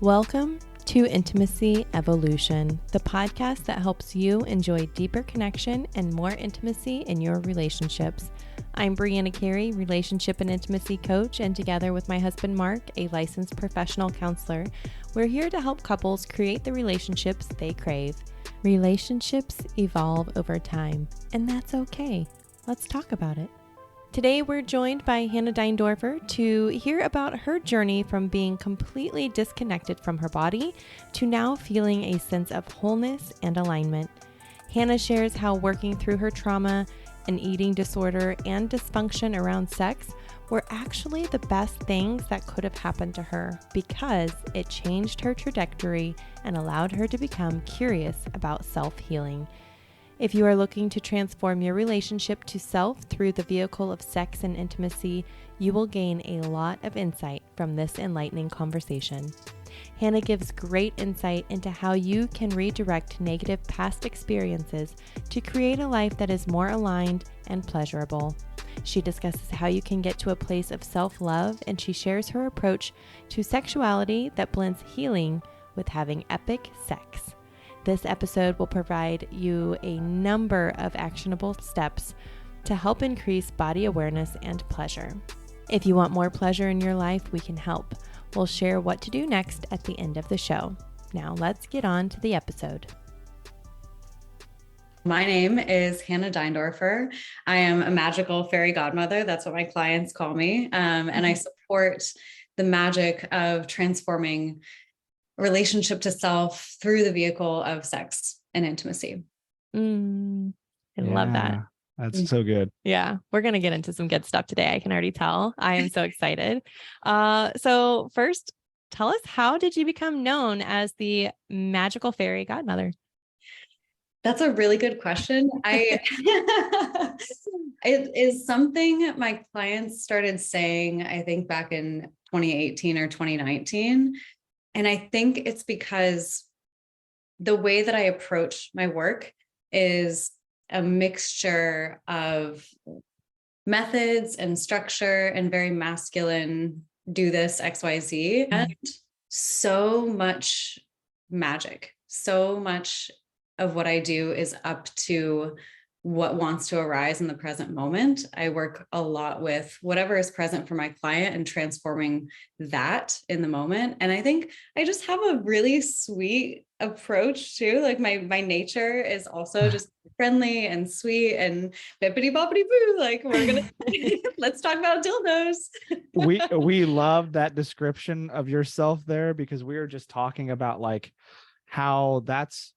Welcome to Intimacy Evolution, the podcast that helps you enjoy deeper connection and more intimacy in your relationships. I'm Brianna Carey, relationship and intimacy coach, and together with my husband Mark, a licensed professional counselor, we're here to help couples create the relationships they crave. Relationships evolve over time, and that's okay. Let's talk about it. Today, we're joined by Hannah Deindorfer to hear about her journey from being completely disconnected from her body to now feeling a sense of wholeness and alignment. Hannah shares how working through her trauma, an eating disorder, and dysfunction around sex were actually the best things that could have happened to her because it changed her trajectory and allowed her to become curious about self-healing. If you are looking to transform your relationship to self through the vehicle of sex and intimacy, you will gain a lot of insight from this enlightening conversation. Hannah gives great insight into how you can redirect negative past experiences to create a life that is more aligned and pleasurable. She discusses how you can get to a place of self-love, and she shares her approach to sexuality that blends healing with having epic sex. This episode will provide you a number of actionable steps to help increase body awareness and pleasure. If you want more pleasure in your life, we can help. We'll share what to do next at the end of the show. Now let's get on to the episode. My name is Hannah Deindorfer. I am a magical fairy godmother. That's what my clients call me. And I support the magic of transforming relationship to self through the vehicle of sex and intimacy. I love that. That's so good. Yeah, we're going to get into some good stuff today. I can already tell. I am so excited. So first, tell us, how did you become known as the magical fairy godmother? That's a really good question. It is something my clients started saying, I think back in 2018 or 2019. And I think it's because the way that I approach my work is a mixture of methods and structure and very masculine, do this, XYZ, and so much magic. So much of what I do is up to what wants to arise in the present moment. I work a lot with whatever is present for my client and transforming that in the moment. And I think I just have a really sweet approach too. Like my nature is also just friendly and sweet and bippity boppity boo. Like we're gonna let's talk about dildos. We love that description of yourself there, because we were just talking about like how that's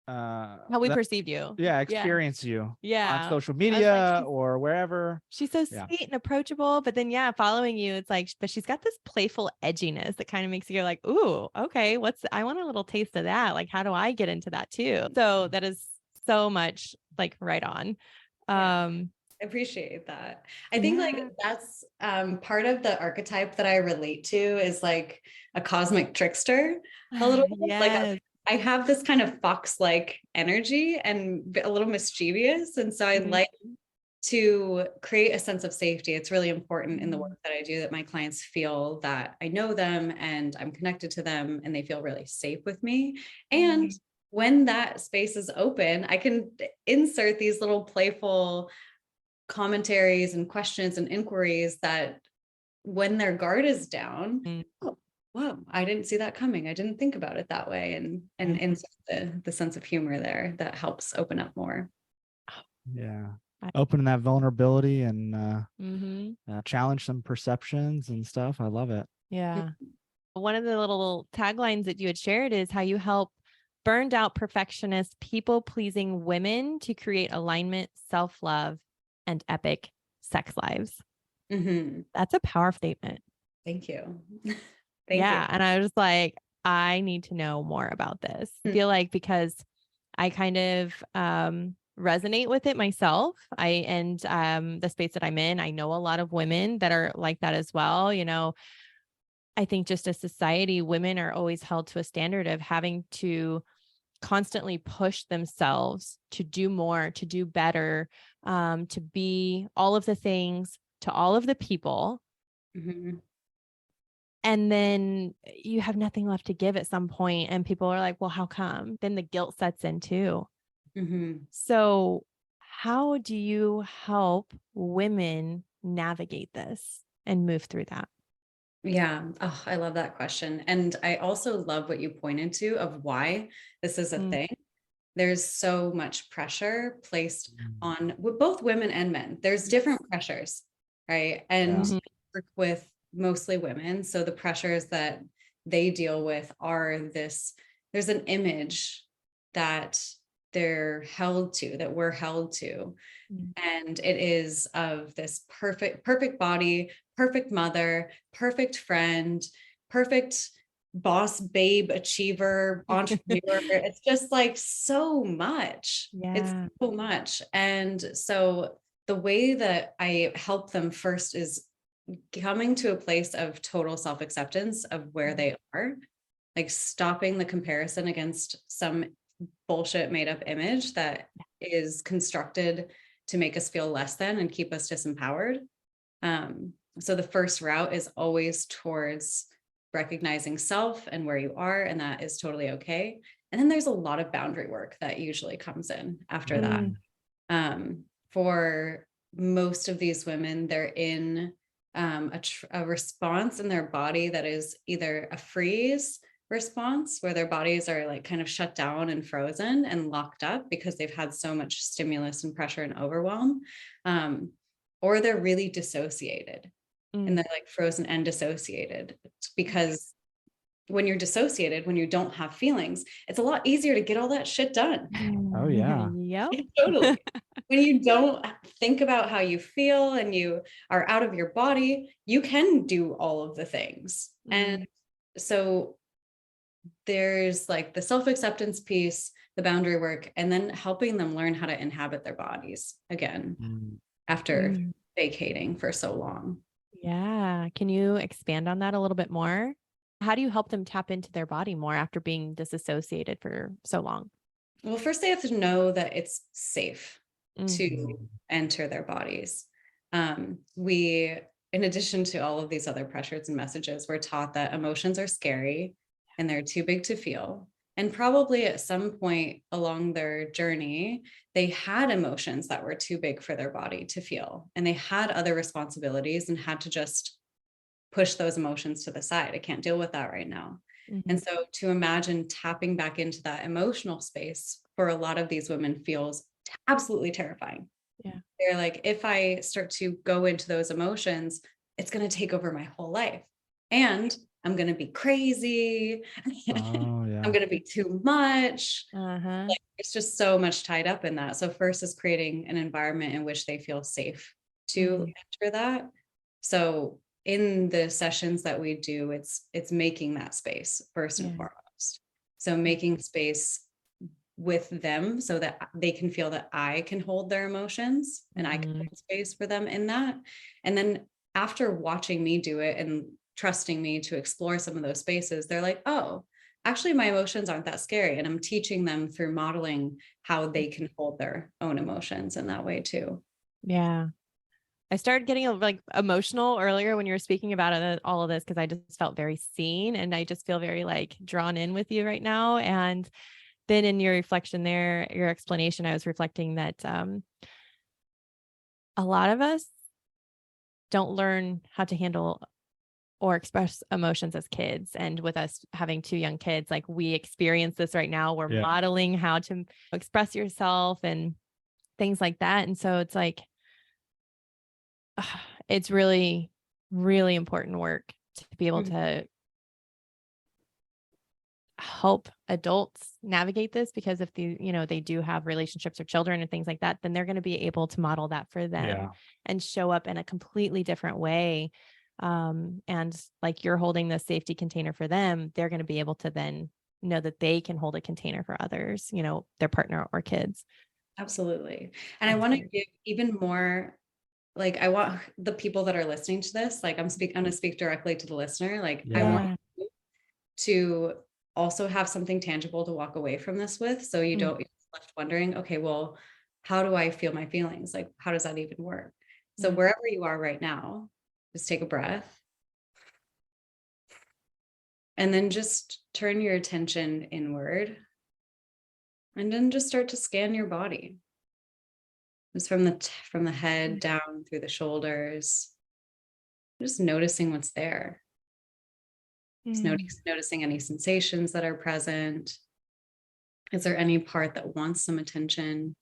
how we perceive you. Experience you on social media or wherever. She's so sweet and approachable, but then following you, it's like, but she's got this playful edginess that kind of makes you go like, ooh, okay, I want a little taste of that. Like, how do I get into that too? So that is so much like right on. I appreciate that. I think like that's part of the archetype that I relate to is like a cosmic trickster a little bit. Like I have this kind of fox-like energy and a little mischievous. And so I like to create a sense of safety. It's really important in the work that I do that my clients feel that I know them and I'm connected to them and they feel really safe with me. And when that space is open, I can insert these little playful commentaries and questions and inquiries that when their guard is down, wow, I didn't see that coming. I didn't think about it that way. And insert the sense of humor there that helps open up more. Yeah. Opening that vulnerability and challenge some perceptions and stuff. I love it. Yeah. One of the little taglines that you had shared is how you help burned out perfectionist, people-pleasing women to create alignment, self-love, and epic sex lives. That's a powerful statement. Thank you. Thank you. And I was like, I need to know more about this. I feel like because I kind of resonate with it myself. The space that I'm in, I know a lot of women that are like that as well. You know, I think just as society, women are always held to a standard of having to constantly push themselves to do more, to do better, to be all of the things to all of the people. And then you have nothing left to give at some point, and people are like, well, how come? Then the guilt sets in too. So how do you help women navigate this and move through that? Yeah. Oh, I love that question. And I also love what you pointed to of why this is a thing. There's so much pressure placed on both women and men. There's different pressures, right? And I work with mostly women. So the pressures that they deal with are there's an image that they're held to, that we're held to. And it is of this perfect body, perfect mother, perfect friend, perfect boss, babe, achiever, entrepreneur. It's just like so much. It's so much. And so the way that I help them first is coming to a place of total self-acceptance of where they are, like stopping the comparison against some bullshit made up image that is constructed to make us feel less than and keep us disempowered. So the first route is always towards recognizing self and where you are, and that is totally okay. And then there's a lot of boundary work that usually comes in after that. For most of these women, they're in a response in their body that is either a freeze response, where their bodies are like kind of shut down and frozen and locked up because they've had so much stimulus and pressure and overwhelm, or they're really dissociated and they're like frozen and dissociated. Because when you're dissociated, when you don't have feelings, it's a lot easier to get all that shit done. Oh yeah. Yep. Totally. When you don't think about how you feel and you are out of your body, you can do all of the things. And so there's like the self-acceptance piece, the boundary work, and then helping them learn how to inhabit their bodies again after vacating for so long. Yeah. Can you expand on that a little bit more? How do you help them tap into their body more after being disassociated for so long? Well, first they have to know that it's safe to enter their bodies. We, in addition to all of these other pressures and messages, we're taught that emotions are scary and they're too big to feel. And probably at some point along their journey, they had emotions that were too big for their body to feel. And they had other responsibilities and had to just push those emotions to the side. I can't deal with that right now. And so to imagine tapping back into that emotional space for a lot of these women feels absolutely terrifying. Yeah. They're like, if I start to go into those emotions, it's going to take over my whole life. And I'm going to be crazy. Oh, yeah. I'm going to be too much. Like, it's just so much tied up in that. So first is creating an environment in which they feel safe to enter that. So in the sessions that we do, it's making that space first and foremost. So making space with them so that they can feel that I can hold their emotions and I can hold space for them in that. And then after watching me do it and trusting me to explore some of those spaces, they're like, oh, actually my emotions aren't that scary. And I'm teaching them through modeling how they can hold their own emotions in that way too. Yeah. I started getting like emotional earlier when you were speaking about it, all of this, because I just felt very seen, and I just feel very like drawn in with you right now. And then in your reflection there, your explanation, I was reflecting that a lot of us don't learn how to handle or express emotions as kids. And with us having 2 young kids, like we experience this right now. We're modeling how to express yourself and things like that. And so it's like, it's really, really important work to be able to help adults navigate this, because if they do have relationships or children and things like that, then they're going to be able to model that for them and show up in a completely different way. And like you're holding the safety container for them, they're going to be able to then know that they can hold a container for others, their partner or kids. Absolutely. And I want to give even more, like, I want the people that are listening to this, like I'm going to speak directly to the listener. Like I want you to also have something tangible to walk away from this with. So you don't get left wondering, okay, well, how do I feel my feelings? Like, how does that even work? So wherever you are right now, just take a breath. And then just turn your attention inward. And then just start to scan your body. Just from the head down through the shoulders. Just noticing what's there. Just noticing any sensations that are present. Is there any part that wants some attention?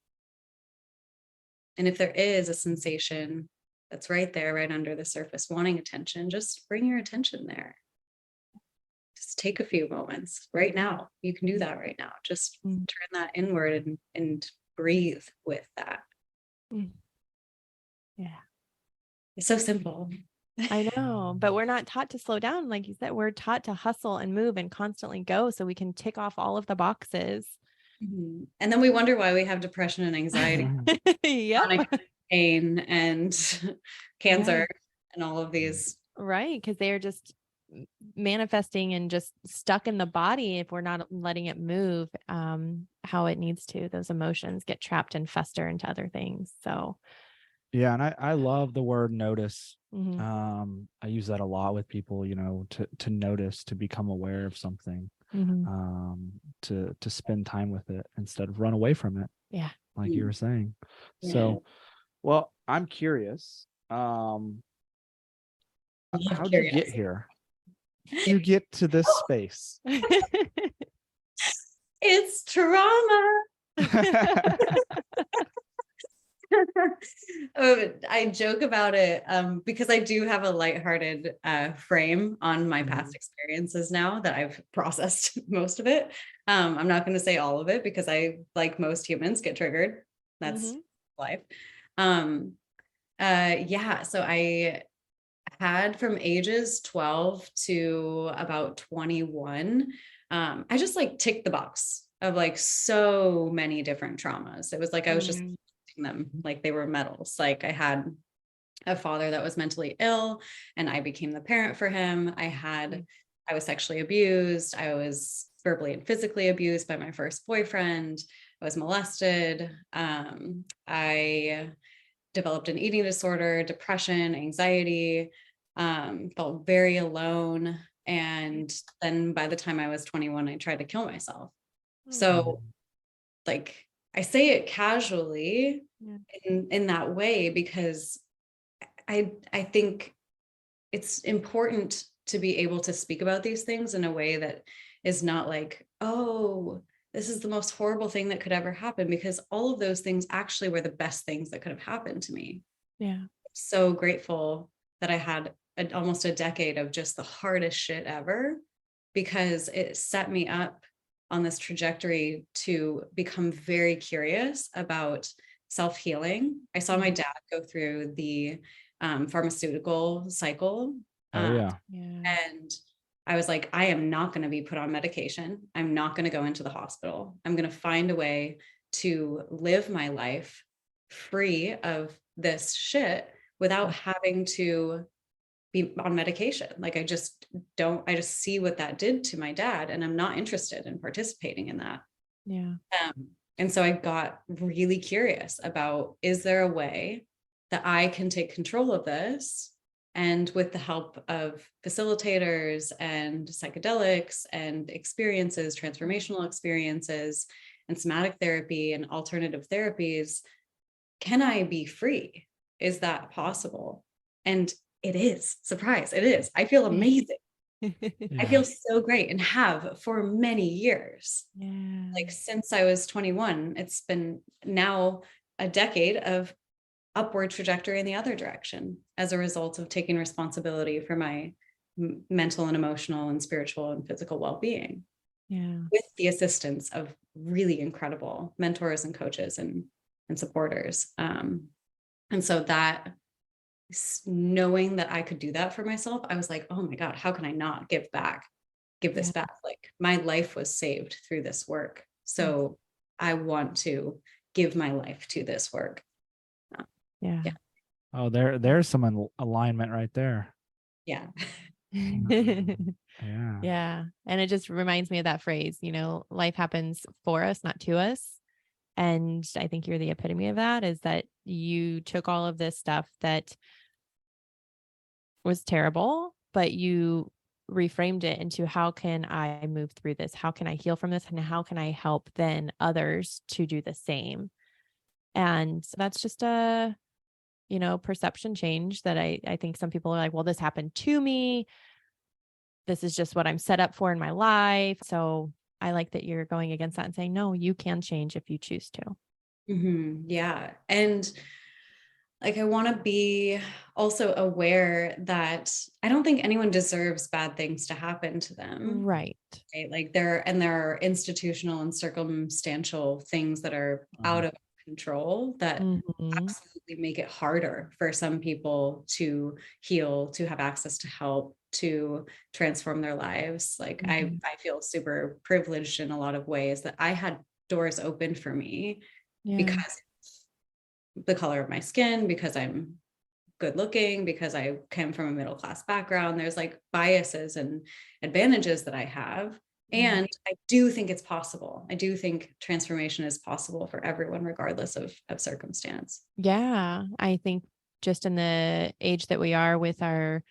And if there is a sensation that's right there, right under the surface, wanting attention, just bring your attention there. Just take a few moments right now. You can do that right now. Just turn that inward and breathe with that. Yeah. It's so simple. I know, but we're not taught to slow down. Like you said, we're taught to hustle and move and constantly go so we can tick off all of the boxes. And then we wonder why we have depression and anxiety, chronic pain and cancer and all of these. Right. Because they're just manifesting and just stuck in the body if we're not letting it move how it needs to. Those emotions get trapped and fester into other things. So yeah, and I love the word notice. I use that a lot with people, to notice, to become aware of something, to spend time with it instead of run away from it. Yeah. Like you were saying. Yeah. So, well, I'm curious. How did you get here? You get to this space? It's trauma. I joke about it because I do have a lighthearted frame on my past experiences now that I've processed most of it. I'm not going to say all of it because I, like most humans, get triggered. That's life. So I had from ages 12 to about 21. I just like ticked the box of like so many different traumas. It was like I was just them like they were medals. Like I had a father that was mentally ill and I became the parent for him. I was sexually abused. I was verbally and physically abused by my first boyfriend. I was molested. I developed an eating disorder, depression, anxiety, felt very alone. And then by the time I was 21, I tried to kill myself. So like, I say it casually in that way because I think it's important to be able to speak about these things in a way that is not like, oh, this is the most horrible thing that could ever happen, because all of those things actually were the best things that could have happened to me. Yeah. I'm so grateful that I had almost a decade of just the hardest shit ever, because it set me up on this trajectory to become very curious about self-healing. I saw my dad go through the pharmaceutical cycle. And I was like, I am not going to be put on medication. I'm not going to go into the hospital. I'm going to find a way to live my life free of this shit without having to be on medication. Like I just see what that did to my dad, and I'm not interested in participating in that. Yeah. And so I got really curious about, is there a way that I can take control of this? And with the help of facilitators and psychedelics and experiences, transformational experiences and somatic therapy and alternative therapies, can I be free? Is that possible? And it is. Surprise, it is. I feel amazing. I feel so great and have for many years. Yeah. Like since I was 21, it's been now a decade of upward trajectory in the other direction as a result of taking responsibility for my mental and emotional and spiritual and physical well-being. Yeah. With the assistance of really incredible mentors and coaches and supporters. And so that, knowing that I could do that for myself, I was like, oh my God, how can I not give this back? Like my life was saved through this work. So I want to give my life to this work. Yeah. Oh, there's some alignment right there. Yeah. Yeah. And it just reminds me of that phrase, life happens for us, not to us. And I think you're the epitome of that, is that you took all of this stuff that was terrible, but you reframed it into how can I move through this? How can I heal from this? And how can I help then others to do the same? And that's just a, perception change that I think some people are like, well, this happened to me. This is just what I'm set up for in my life. So I like that you're going against that and saying, no, you can change if you choose to. Mm-hmm. Yeah. And like, I want to be also aware that I don't think anyone deserves bad things to happen to them. Right. Like there are institutional and circumstantial things that are out of control that absolutely make it harder for some people to heal, to have access to help, to transform their lives. Like I feel super privileged in a lot of ways that I had doors open for me because the color of my skin, because I'm good looking, because I came from a middle class background. There's like biases and advantages that I have. And I do think it's possible. I do think transformation is possible for everyone, regardless of circumstance. Yeah. I think just in the age that we are with our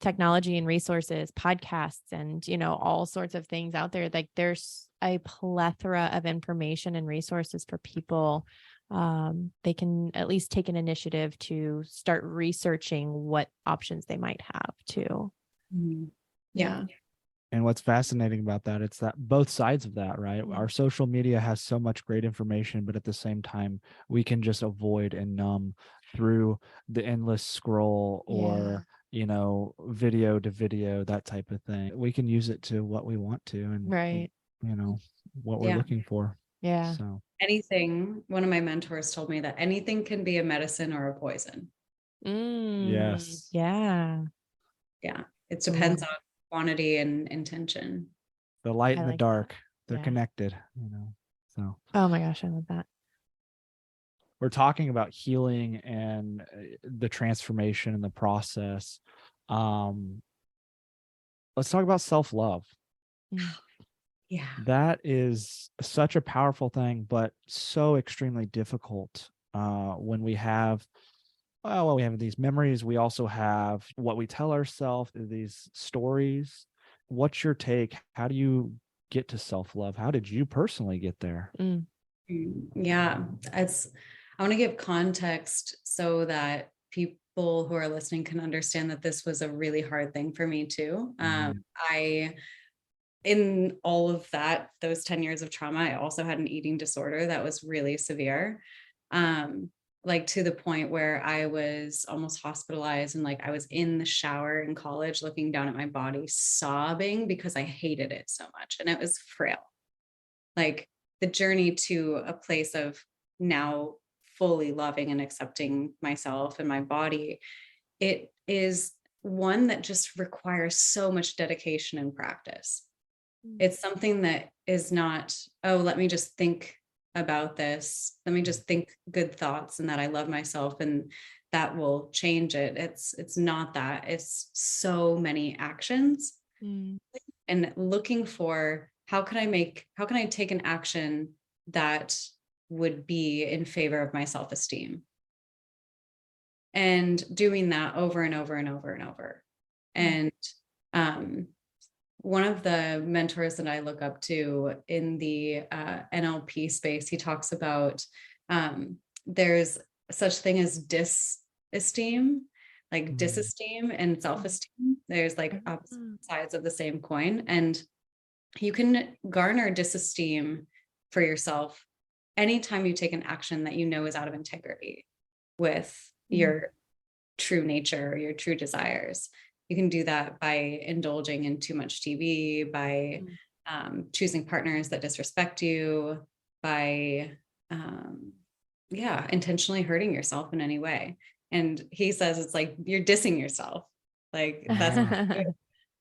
technology and resources, podcasts, and, all sorts of things out there, like there's a plethora of information and resources for people. They can at least take an initiative to start researching what options they might have too. Yeah. And what's fascinating about that, it's that both sides of that, right? Our social media has so much great information, but at the same time, we can just avoid and numb through the endless scroll or, video to video, that type of thing. We can use it to what we want to and, what we're looking for. Yeah. So anything, one of my mentors told me that anything can be a medicine or a poison. Yes. Yeah. Yeah. It depends on quantity and intention. The light and the dark, they're connected, so. Oh my gosh, I love that. We're talking about healing and the transformation and the process. Let's talk about self-love. Yeah. That is such a powerful thing, but so extremely difficult when we have we have these memories. We also have what we tell ourselves, these stories. What's your take? How do you get to self-love? How did you personally get there? Yeah, I want to give context so that people who are listening can understand that this was a really hard thing for me too. In all of that, those 10 years of trauma, I also had an eating disorder that was really severe. Like to the point where I was almost hospitalized, and like I was in the shower in college looking down at my body sobbing because I hated it so much, and it was frail. Like the journey to a place of now fully loving and accepting myself and my body, it is one that just requires so much dedication and practice. It's something that is not, oh, let me just think about this. Let me just think good thoughts and that I love myself and that will change it. It's not that. It's so many actions and looking for how can I take an action that would be in favor of my self-esteem, and doing that over and over and over and over. And one of the mentors that I look up to in the NLP space, he talks about there's such thing as disesteem, like disesteem and self-esteem. There's like opposite sides of the same coin. And you can garner disesteem for yourself anytime you take an action that you know is out of integrity with your true nature, your true desires. You can do that by indulging in too much TV, by choosing partners that disrespect you, by intentionally hurting yourself in any way. And he says it's like you're dissing yourself. Like that's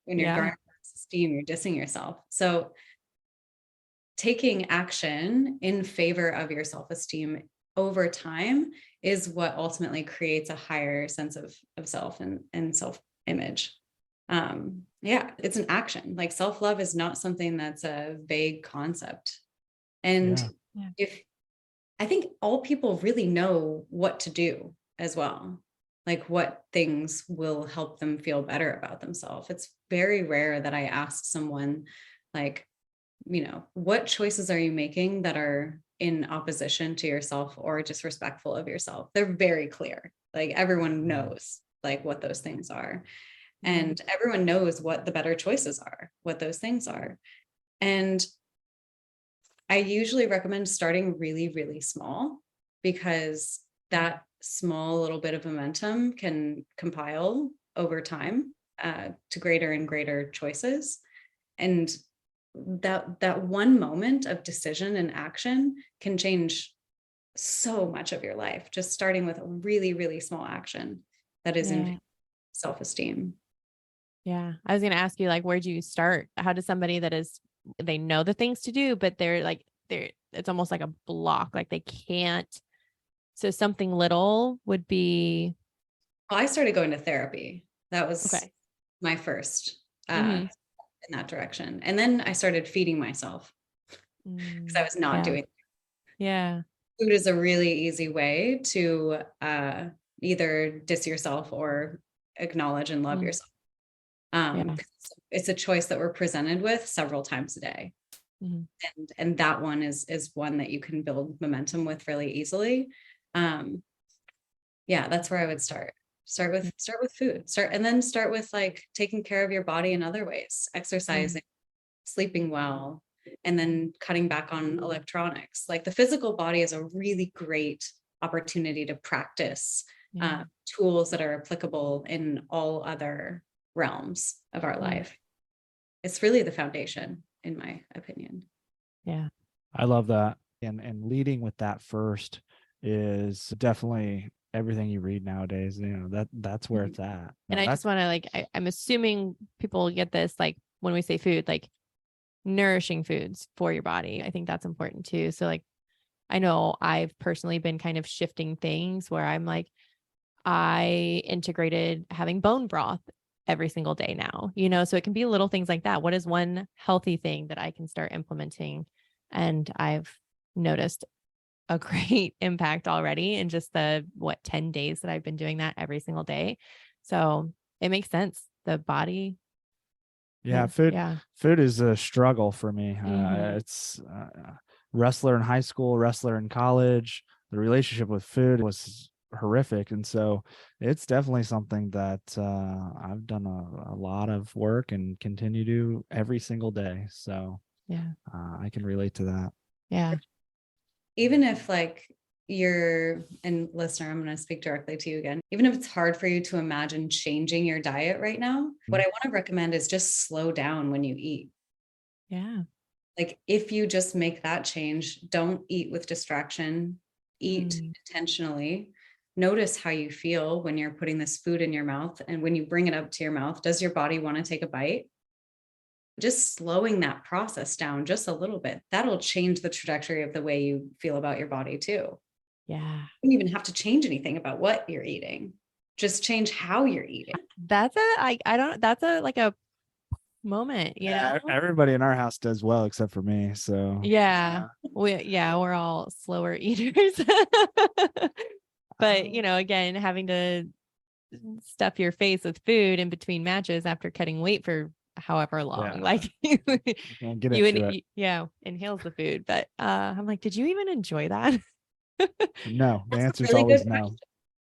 when you're garnering esteem, you're dissing yourself. So taking action in favor of your self-esteem over time is what ultimately creates a higher sense of self and self-image. It's an action. Like self-love is not something that's a vague concept. And if I think all people really know what to do as well. like what things will help them feel better about themselves. It's very rare that I ask someone like, what choices are you making that are in opposition to yourself or disrespectful of yourself? They're very clear. Like everyone knows like what those things are. And everyone knows what the better choices are, what those things are. And I usually recommend starting really, really small, because that small little bit of momentum can compile over time to greater and greater choices. And that one moment of decision and action can change so much of your life, just starting with a really, really small action that is in self-esteem. Yeah. I was going to ask you, like, where do you start? How does somebody they know the things to do, but it's almost like a block, like they can't. So something little would be. Well, I started going to therapy. That was my first in that direction. And then I started feeding myself because I was not doing. Yeah. Food is a really easy way to either diss yourself or acknowledge and love yourself. It's a choice that we're presented with several times a day. And that one is one that you can build momentum with really easily. That's where I would start with food, and then start with like taking care of your body in other ways, exercising, sleeping well, and then cutting back on electronics. Like the physical body is a really great opportunity to practice tools that are applicable in all other realms of our life. It's really the foundation, in my opinion. Yeah. I love that. And leading with that first is definitely everything you read nowadays. That's where it's at. And I just want to I'm assuming people get this, like when we say food, like nourishing foods for your body. I think that's important too. So like, I know I've personally been kind of shifting things where I'm like, I integrated having bone broth every single day now, so it can be little things like that. What is one healthy thing that I can start implementing? And I've noticed a great impact already in just 10 days that I've been doing that every single day. So it makes sense. The body. Food is a struggle for me. It's wrestler in high school, wrestler in college. The relationship with food was horrific. And so it's definitely something that I've done a lot of work and continue to do every single day. So I can relate to that. Yeah. Even if and listener, I'm going to speak directly to you again. Even if it's hard for you to imagine changing your diet right now, what I want to recommend is just slow down when you eat. Yeah. Like if you just make that change, don't eat with distraction, eat intentionally. Notice how you feel when you're putting this food in your mouth. And when you bring it up to your mouth, does your body want to take a bite? Just slowing that process down just a little bit, that'll change the trajectory of the way you feel about your body too. Yeah. You don't even have to change anything about what you're eating. Just change how you're eating. That's a moment, everybody in our house does well except for me. So we're all slower eaters. But again, having to stuff your face with food in between matches after cutting weight for however long, inhales the food. But I'm like, did you even enjoy that? No, the answer is always no.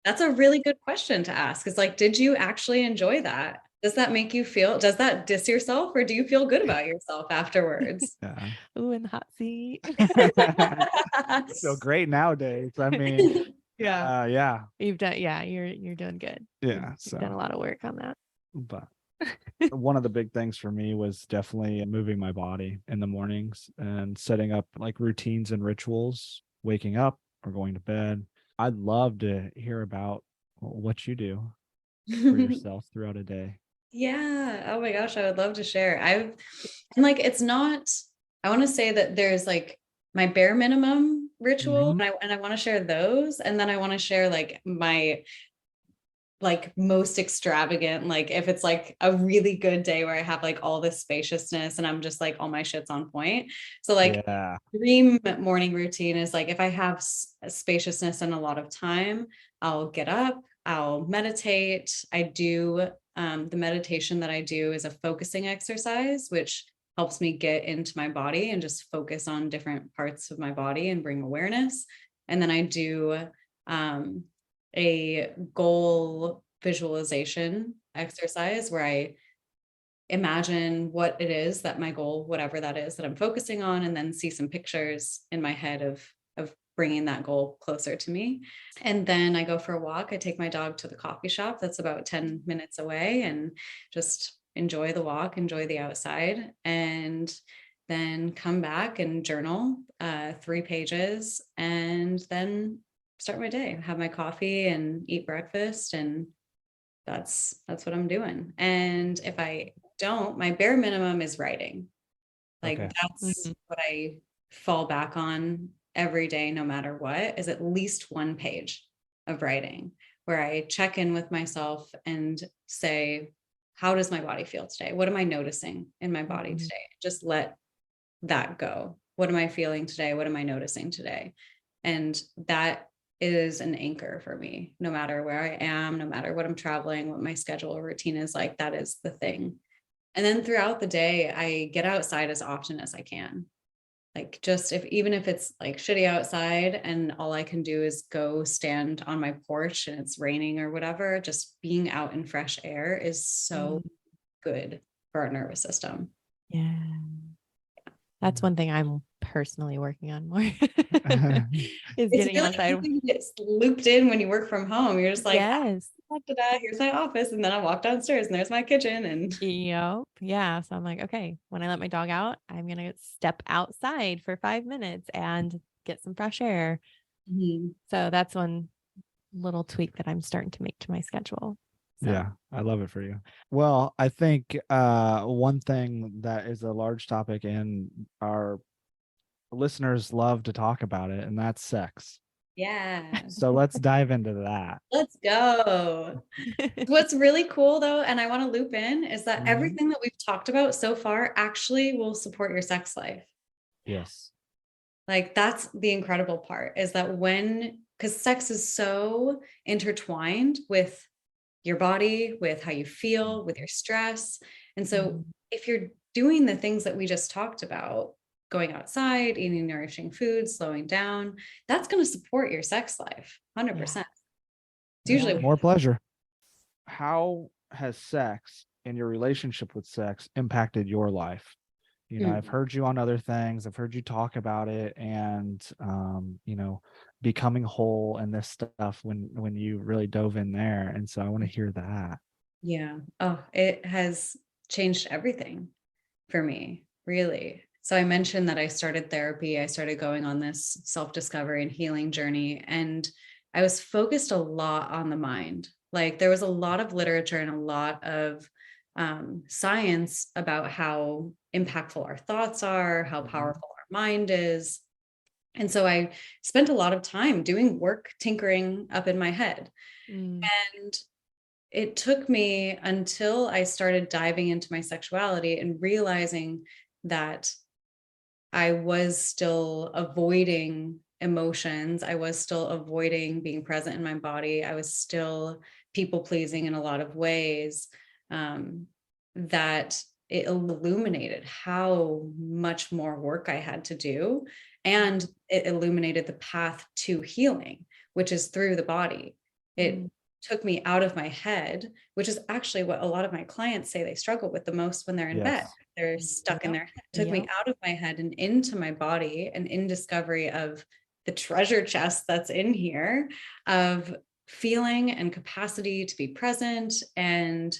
That's a really good question to ask. It's like, did you actually enjoy that? Does that make you feel, does that diss yourself, or do you feel good about yourself afterwards? Ooh, in the hot seat. Feel great nowadays. I mean, You've done, you're doing good. You've done a lot of work on that. But one of the big things for me was definitely moving my body in the mornings and setting up like routines and rituals, waking up or going to bed. I'd love to hear about what you do for yourself throughout a day. Yeah. Oh my gosh, I would love to share. I want to say that there's like my bare minimum ritual, and I want to share those. And then I want to share like my most extravagant, like if it's like a really good day where I have like all this spaciousness and I'm just like all my shit's on point. So dream morning routine is like if I have spaciousness and a lot of time, I'll get up, I'll meditate. I do, the meditation that I do is a focusing exercise, which helps me get into my body and just focus on different parts of my body and bring awareness. And then I do a goal visualization exercise where I imagine what it is that my goal, whatever that is that I'm focusing on, and then see some pictures in my head of bringing that goal closer to me. And then I go for a walk. I take my dog to the coffee shop that's about 10 minutes away and just enjoy the walk, enjoy the outside, and then come back and journal 3 pages, and then start my day, have my coffee and eat breakfast. And that's what I'm doing. And if I don't, my bare minimum is writing. Like that's what I fall back on every day, no matter what, is at least 1 page of writing where I check in with myself and say, how does my body feel today? What am I noticing in my body today? Just let that go. What am I feeling today? What am I noticing today? And that is an anchor for me, no matter where I am, no matter what I'm traveling, what my schedule or routine is like, that is the thing. And then throughout the day, I get outside as often as I can. Like just even if it's like shitty outside and all I can do is go stand on my porch and it's raining or whatever, just being out in fresh air is so good for our nervous system. Yeah. That's one thing I'm personally working on more. Is getting really outside. It's looped in when you work from home. You're just like, yes. Here's my office. And then I walk downstairs and there's my kitchen. And yeah. So I'm like, okay, when I let my dog out, I'm going to step outside for 5 minutes and get some fresh air. So that's one little tweak that I'm starting to make to my schedule. So. Yeah, I love it for you. Well, I think one thing that is a large topic and our listeners love to talk about it, and that's sex. Yeah. So let's dive into that. Let's go. What's really cool though, and I want to loop in, is that everything that we've talked about so far actually will support your sex life. Yes. Like that's the incredible part, is that because sex is so intertwined with your body, with how you feel, with your stress. And so if you're doing the things that we just talked about, going outside, eating nourishing food, slowing down, that's going to support your sex life 100%. It's usually more pleasure. How has sex and your relationship with sex impacted your life? You know, I've heard you on other things. I've heard you talk about it, and you know, becoming whole and this stuff when you really dove in there. And so I want to hear that. Yeah. Oh, it has changed everything for me, really. So I mentioned that I started therapy. I started going on this self-discovery and healing journey, and I was focused a lot on the mind. Like there was a lot of literature and a lot of science about how impactful our thoughts are, how powerful our mind is. And so I spent a lot of time doing work, tinkering up in my head. And it took me until I started diving into my sexuality and realizing that I was still avoiding emotions. I was still avoiding being present in my body. I was still people pleasing in a lot of ways. That it illuminated how much more work I had to do. And it illuminated the path to healing, which is through the body. It took me out of my head, which is actually what a lot of my clients say they struggle with the most when they're in bed. They're stuck in their head. It took me out of my head and into my body, and in discovery of the treasure chest that's in here of feeling and capacity to be present and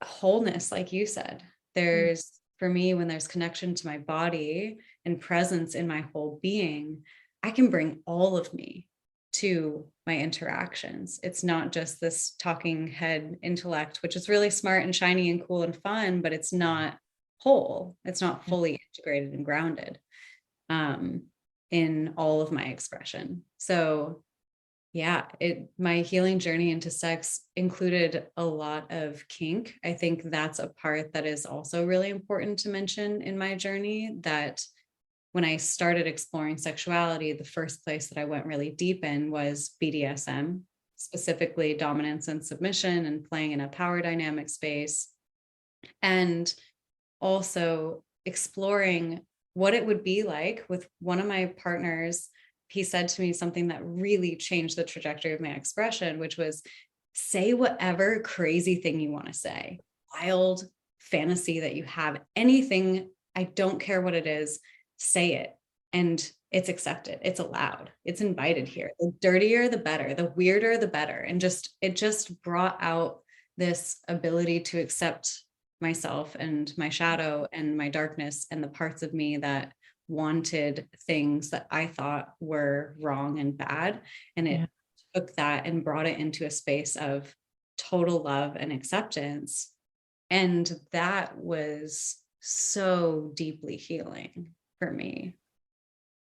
wholeness. Like you said, there's, for me, when there's connection to my body and presence in my whole being, I can bring all of me to my interactions. It's not just this talking head intellect, which is really smart and shiny and cool and fun, but it's not whole. It's not fully integrated and grounded in all of my expression. So yeah, my healing journey into sex included a lot of kink. I think that's a part that is also really important to mention in my journey, that when I started exploring sexuality, the first place that I went really deep in was BDSM. specifically dominance and submission and playing in a power dynamic space. And also exploring what it would be like with one of my partners. He said to me something that really changed the trajectory of my expression, which was, say whatever crazy thing you want to say, wild fantasy that you have, anything, I don't care what it is, say it. And it's accepted, it's allowed, it's invited here. The dirtier, the better, the weirder, the better. And it just brought out this ability to accept myself and my shadow and my darkness and the parts of me that wanted things that I thought were wrong and bad. And it took that and brought it into a space of total love and acceptance. And that was so deeply healing for me.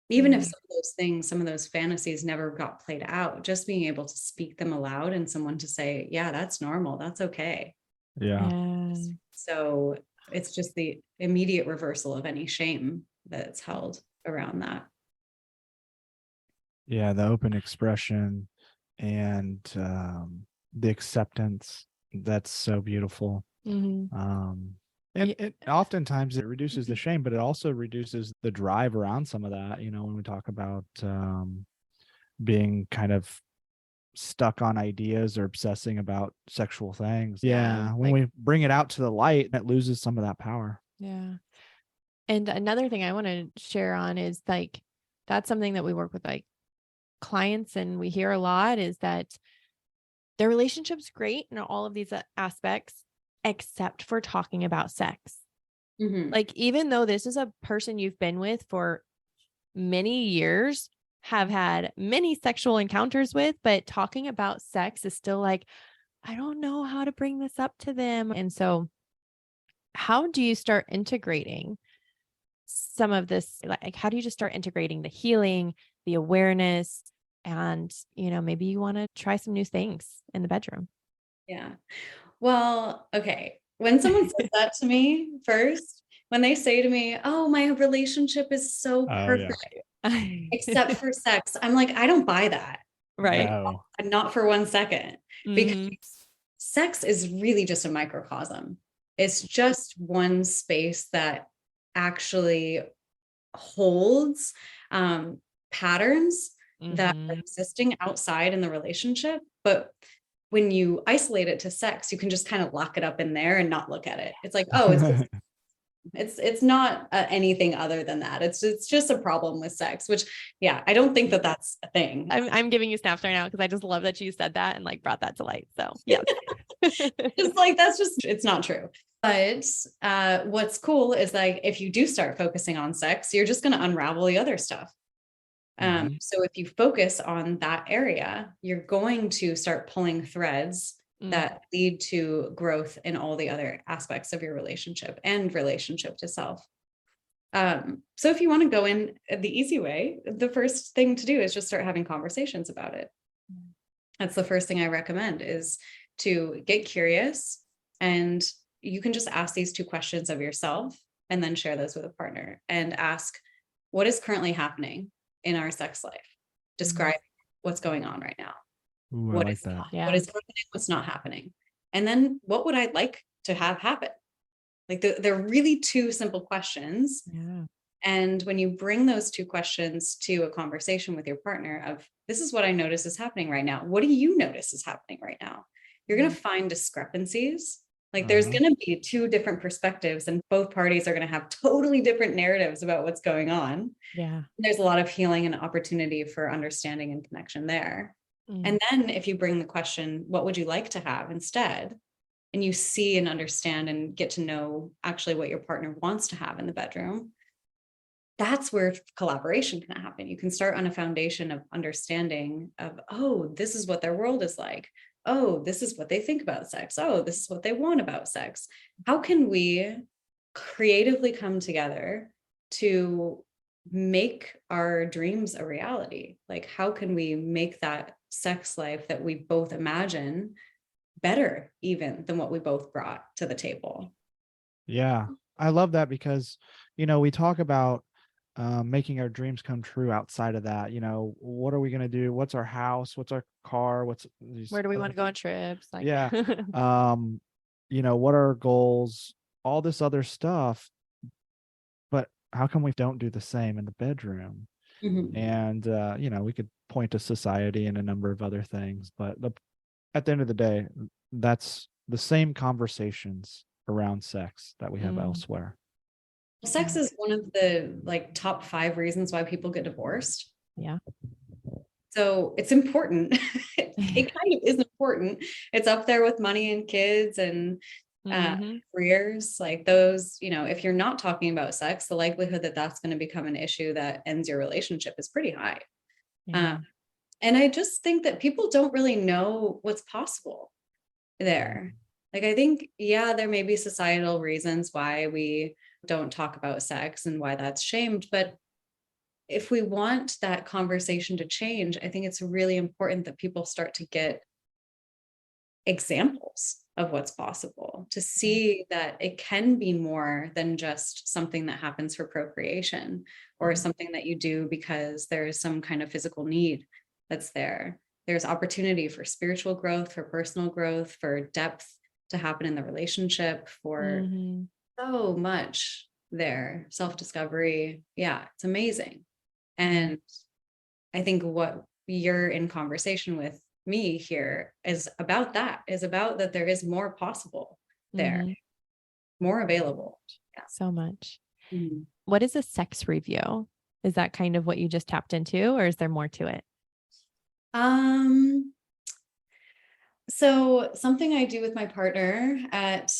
Even if some of those things, some of those fantasies never got played out, just being able to speak them aloud and someone to say, yeah, that's normal, that's okay. Yeah. So it's just the immediate reversal of any shame that's held around that. Yeah, the open expression and the acceptance, that's so beautiful. And it oftentimes it reduces the shame, but it also reduces the drive around some of that. When we talk about being kind of stuck on ideas or obsessing about sexual things. Yeah. When we bring it out to the light, it loses some of that power. Yeah. And another thing I want to share on is that's something that we work with clients and we hear a lot, is that their relationship's great in all of these aspects, except for talking about sex. Even though this is a person you've been with for many years, have had many sexual encounters with, but talking about sex is still I don't know how to bring this up to them. And so how do you start integrating some of this? How do you just start integrating the healing, the awareness, and, maybe you want to try some new things in the bedroom? Yeah. Well, okay. When someone says that to me first, when they say to me, oh, my relationship is so perfect, except for sex, I'm like, I don't buy that. Right. No. Not for 1 second, because sex is really just a microcosm. It's just one space that actually holds patterns that are existing outside in the relationship. But when you isolate it to sex, you can just kind of lock it up in there and not look at it. It's like, oh, it's not anything other than that. It's just a problem with sex, which, I don't think that that's a thing. I'm giving you snaps right now because I just love that you said that and brought that to light. So yeah, it's not true. But what's cool is if you do start focusing on sex, you're just going to unravel the other stuff. So if you focus on that area, you're going to start pulling threads that lead to growth in all the other aspects of your relationship and relationship to self. So if you want to go in the easy way, the first thing to do is just start having conversations about it. That's the first thing I recommend, is to get curious, and you can just ask these 2 questions of yourself and then share those with a partner and ask, what is currently happening in our sex life? Describe what's going on right now. Ooh, I like that. What is happening? What's not happening? And then what would I like to have happen? They're really 2 simple questions. Yeah. And when you bring those 2 questions to a conversation with your partner of, this is what I notice is happening right now. What do you notice is happening right now? You're going to find discrepancies. There's going to be 2 different perspectives, and both parties are going to have totally different narratives about what's going on. Yeah. There's a lot of healing and opportunity for understanding and connection there. And then if you bring the question, what would you like to have instead? And you see and understand and get to know actually what your partner wants to have in the bedroom, that's where collaboration can happen. You can start on a foundation of understanding of, oh, this is what their world is like. Oh, this is what they think about sex. Oh, this is what they want about sex. How can we creatively come together to make our dreams a reality? How can we make that sex life that we both imagine better even than what we both brought to the table? Yeah, I love that, because we talk about making our dreams come true outside of that. What are we going to do? What's our house? What's our car? Where do we want to go on trips? Yeah. What are our goals? All this other stuff. But how come we don't do the same in the bedroom? Mm-hmm. And, we could point to society and a number of other things, but at the end of the day, that's the same conversations around sex that we have elsewhere. Sex is one of the top 5 reasons why people get divorced. Yeah. So it's important. It kind of is important. It's up there with money and kids and careers, like those, if you're not talking about sex, the likelihood that that's going to become an issue that ends your relationship is pretty high. Yeah. And I just think that people don't really know what's possible there. I think, there may be societal reasons why we don't talk about sex and why that's shamed. But if we want that conversation to change, I think it's really important that people start to get examples of what's possible, to see that it can be more than just something that happens for procreation or something that you do because there's some kind of physical need that's there. There's opportunity for spiritual growth, for personal growth, for depth to happen in the relationship, for so much there, self-discovery. Yeah, it's amazing. And I think what you're in conversation with me here is about that there is more possible there, more available. Yeah. So much. What is a sex review? Is that kind of what you just tapped into, or is there more to it? So something I do with my partner at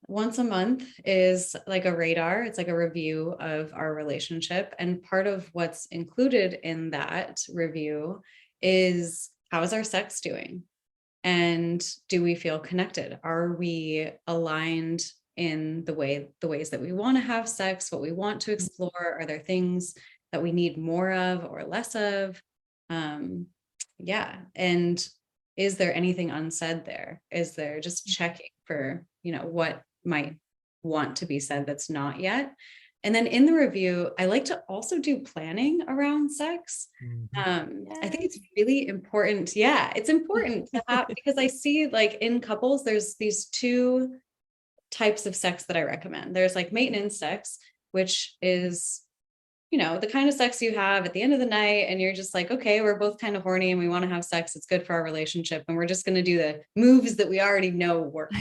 once a month is like a radar. It's like a review of our relationship. And part of what's included in that review is, how is our sex doing? And do we feel connected? Are we aligned in the ways that we want to have sex, what we want to explore? Are there things that we need more of or less of? And is there anything unsaid there? Is there just checking for, what might want to be said that's not yet? And then in the review, I like to also do planning around sex. I think it's really important. Yeah, it's important to have, because I see in couples, there's these 2 types of sex that I recommend. There's maintenance sex, which is, the kind of sex you have at the end of the night, and you're just okay, we're both kind of horny and we want to have sex. It's good for our relationship. And we're just going to do the moves that we already know work.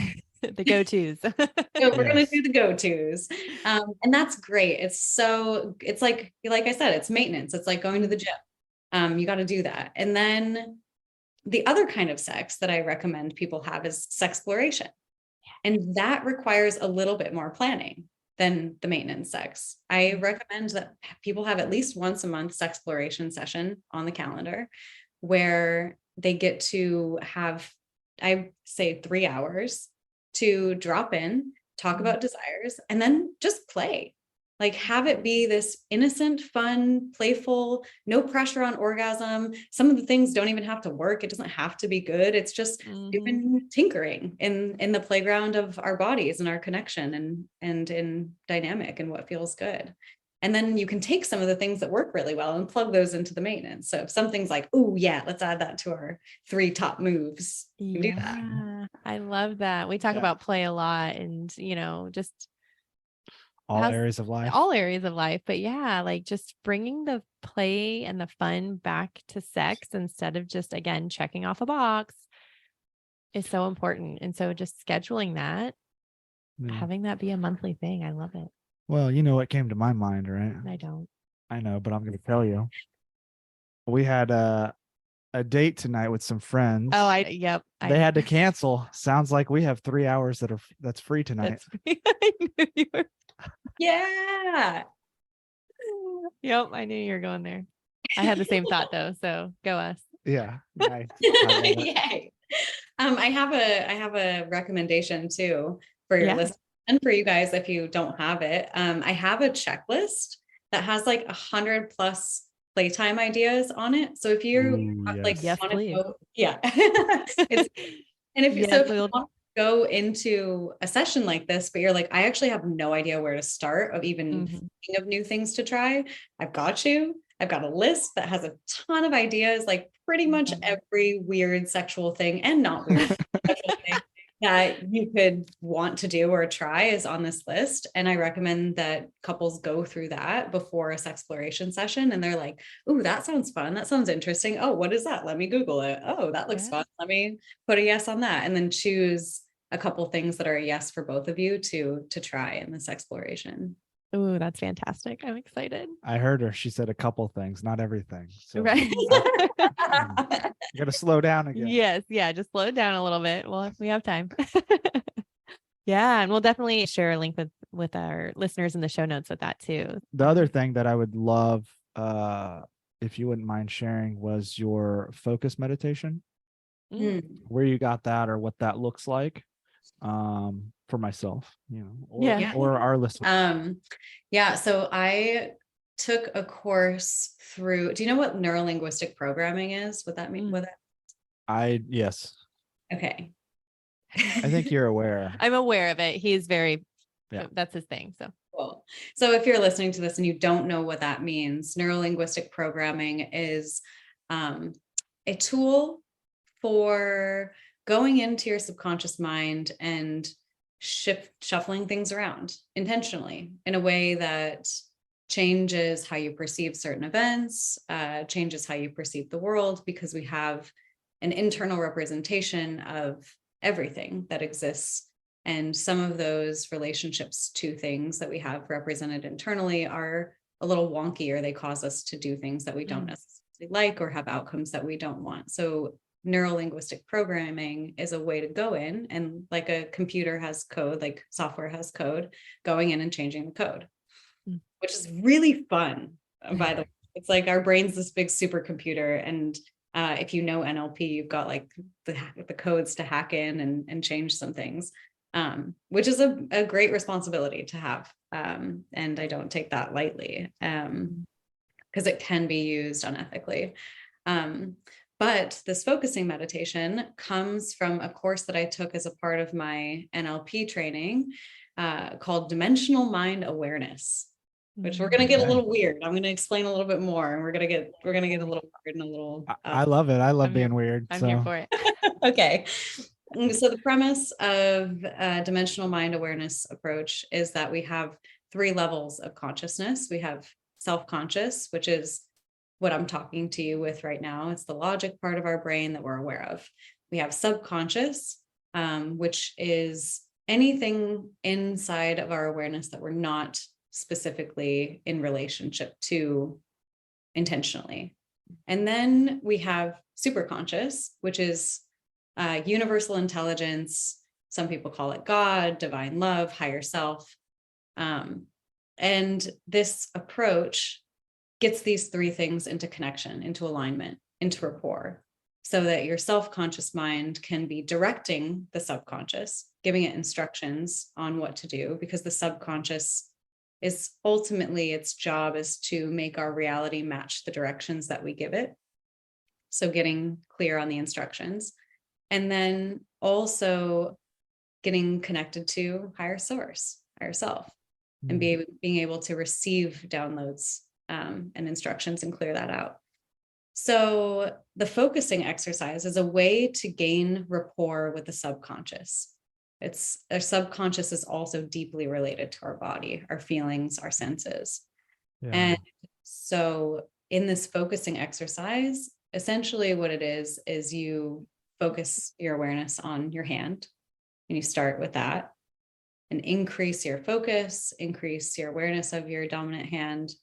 The go-tos. So we're going to do the go-tos. And that's great. It's like I said, it's maintenance. It's like going to the gym. You got to do that. And then the other kind of sex that I recommend people have is sexploration. And that requires a little bit more planning than the maintenance sex. I recommend that people have at least once a month sexploration session on the calendar, where they get to have, I say, 3 hours to drop in, talk about desires, and then just play. Have it be this innocent, fun, playful, no pressure on orgasm. Some of the things don't even have to work. It doesn't have to be good. It's just even tinkering in the playground of our bodies and our connection and in dynamic and what feels good. And then you can take some of the things that work really well and plug those into the maintenance. So if something's oh yeah, let's add that to our 3 top moves. You can do that. I love that. We talk about play a lot, and just all areas of life. But just bringing the play and the fun back to sex instead of just, again, checking off a box is so important. And so just scheduling that, having that be a monthly thing. I love it. Well, what came to my mind, right? I don't. I know, but I'm going to tell you. We had a date tonight with some friends. They had to cancel. Sounds like we have 3 hours that's free tonight. I knew you were. Yeah. Yep, I knew you were going there. I had the same thought though, so go us. Yeah. Nice. Yay. I have a recommendation too for your list and for you guys if you don't have it. I have a checklist that has 100+ playtime ideas on it. So if you want to go, and if you go into a session like this, but you're like, I actually have no idea where to start of even thinking of new things to try. I've got a list that has a ton of ideas, like pretty much every weird sexual thing and not weird sexual thing that you could want to do or try is on this list. And I recommend that couples go through that before a sexploration session. And they're like, "Ooh, that sounds fun. That sounds interesting. Oh, what is that? Let me Google it. Oh, that looks fun. Let me put a yes on that." And then choose a couple things that are a yes for both of you to try in this exploration. Ooh, that's fantastic. I'm excited. I heard her. She said a couple things, not everything. So right. You got to slow down again. Yes. Yeah. Just slow it down a little bit. Well, if we have time. Yeah. And we'll definitely share a link with our listeners in the show notes with that too. The other thing that I would love, if you wouldn't mind sharing, was your focus meditation, where you got that or what that looks like. For myself, or our listeners. So I took a course through, do you know what neurolinguistic programming is? What that mean? Yes. Okay. I think you're aware. I'm aware of it. He's that's his thing. So cool. So if you're listening to this and you don't know what that means, neurolinguistic programming is a tool for going into your subconscious mind and shuffling things around intentionally in a way that changes how you perceive certain events, changes how you perceive the world, because we have an internal representation of everything that exists. And some of those relationships to things that we have represented internally are a little wonky, or they cause us to do things that we don't necessarily like or have outcomes that we don't want. So neurolinguistic programming is a way to go in and, like a computer has code, like software has code, going in and changing the code, which is really fun. By the way, it's like our brain's this big supercomputer. And if you know NLP, you've got like the codes to hack in and change some things, which is a great responsibility to have. And I don't take that lightly, because it can be used unethically. But this focusing meditation comes from a course that I took as a part of my NLP training, called Dimensional Mind Awareness, which we're going to get a little weird. I'm going to explain a little bit more, and we're going to get a little weird and a little. I love it. I love being weird. I'm here for it. Okay. So the premise of dimensional mind awareness approach is that we have 3 levels of consciousness. We have self-conscious, which is what I'm talking to you with right now. It's the logic part of our brain that we're aware of. We have subconscious, which is anything inside of our awareness that we're not specifically in relationship to intentionally. And then we have superconscious, which is universal intelligence. Some people call it God, divine love, higher self. And this approach gets these 3 things into connection, into alignment, into rapport, so that your self-conscious mind can be directing the subconscious, giving it instructions on what to do, because the subconscious is ultimately, its job is to make our reality match the directions that we give it. So getting clear on the instructions, and then also getting connected to higher source, higher self, and being able to receive downloads and instructions and clear that out. So the focusing exercise is a way to gain rapport with the subconscious. Our subconscious is also deeply related to our body, our feelings, our senses. Yeah. And so in this focusing exercise, essentially what it is you focus your awareness on your hand, and you start with that and increase your focus, increase your awareness of your dominant hand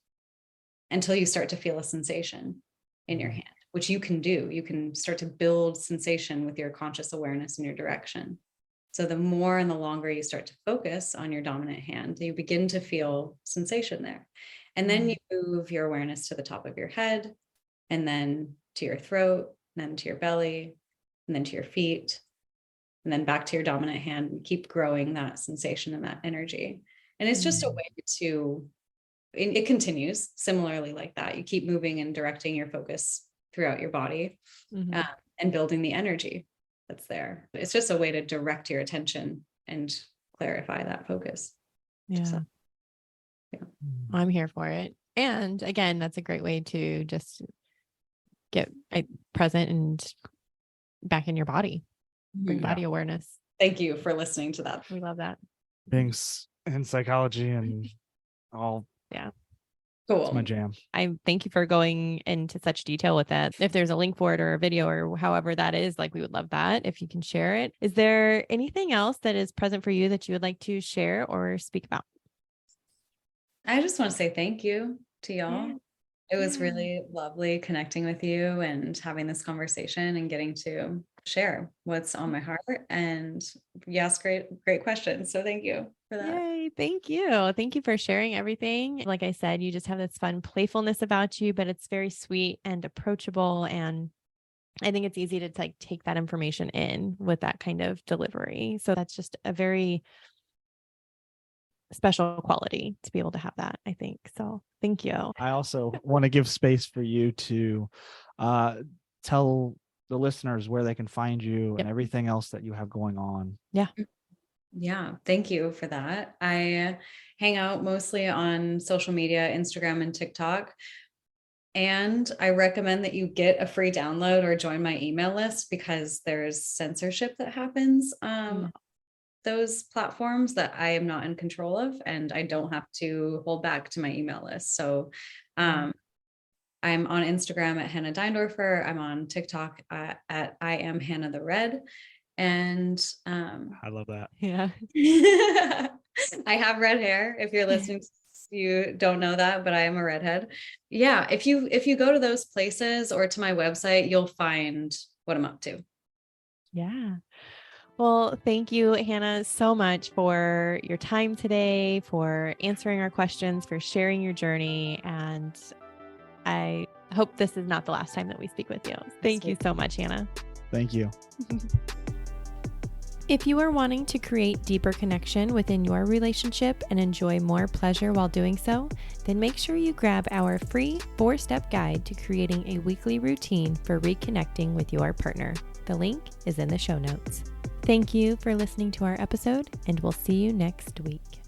until you start to feel a sensation in your hand, which you can do. You can start to build sensation with your conscious awareness in your direction. So the more and the longer you start to focus on your dominant hand, you begin to feel sensation there. And then you move your awareness to the top of your head, and then to your throat, and then to your belly, and then to your feet, and then back to your dominant hand, and keep growing that sensation and that energy. And it's just a way to, it continues similarly like that. You keep moving and directing your focus throughout your body, and building the energy. that's there. It's just a way to direct your attention and clarify that focus. Yeah. So, yeah. I'm here for it. And again, that's a great way to just get present and back in your body, bring body awareness. Thank you for listening to that. We love that. Things in psychology and all. Yeah. Cool. It's my jam. I thank you for going into such detail with that. If there's a link for it or a video or however that is, like, we would love that if you can share it. Is there anything else that is present for you that you would like to share or speak about? I just want to say thank you to y'all. Yeah. It was really lovely connecting with you and having this conversation and getting to share what's on my heart. And you asked great questions. So thank you for that. Yay. Thank you. Thank you for sharing everything. Like I said, you just have this fun playfulness about you, but it's very sweet and approachable. And I think it's easy to like take that information in with that kind of delivery. So that's just a very special quality to be able to have that, I think. So thank you. I also want to give space for you to tell the listeners where they can find you and everything else that you have going on. Yeah. Thank you for that. I hang out mostly on social media, Instagram and TikTok. And I recommend that you get a free download or join my email list, because there's censorship that happens those platforms that I am not in control of, and I don't have to hold back to my email list. So I'm on Instagram at Hannah Deindorfer. I'm on TikTok at I am Hannah the Red. And I love that. Yeah. I have red hair. If you're listening, you don't know that, but I am a redhead. Yeah. If you go to those places or to my website, you'll find what I'm up to. Yeah. Well, thank you, Hannah, so much for your time today, for answering our questions, for sharing your journey. And I hope this is not the last time that we speak with you. Thank you so much, Hannah. Thank you. If you are wanting to create deeper connection within your relationship and enjoy more pleasure while doing so, then make sure you grab our free 4-step guide to creating a weekly routine for reconnecting with your partner. The link is in the show notes. Thank you for listening to our episode, and we'll see you next week.